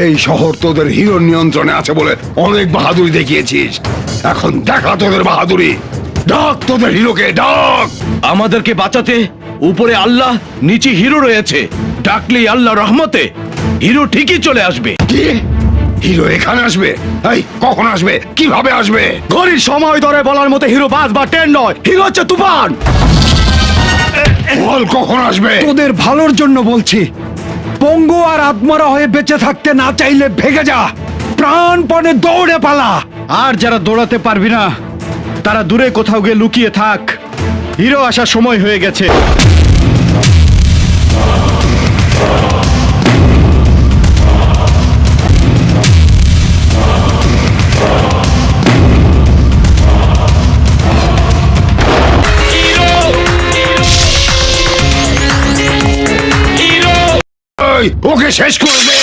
এই শহর তোদের হিরোর নিয়ন্ত্রণে আছে বলে অনেক বাহাদুরি দেখিয়েছিস, এখন দেখা তোদের বাহাদুরি। ডাক তোদের হিরোকে, ডাক। আমাদেরকে বাঁচাতে উপরে আল্লাহ, নিচে হিরো রয়েছে। ডাকলেই আল্লাহ রহমতে হিরো ঠিকই চলে আসবে। কি? হিরো এখানে আসবে? এই কখন আসবে, কিভাবে আসবে? ঘড়ির সময় ধরে বলার মতো হিরো বাস বা ট্রেন নয়, হিরো হচ্ছে তুফান। বল কখন আসবে? তোদের ভালোর জন্য বলছি, পঙ্গু আর আত্মরা হয়ে বেঁচে থাকতে না চাইলে ভেগে যা, প্রাণপণে দৌড়ে পালা। আর যারা দৌড়াতে পারবি না তারা দূরে কোথাও গিয়ে লুকিয়ে থাক, হিরো আসার সময় হয়ে গেছে। ওকে শেষ করে দে।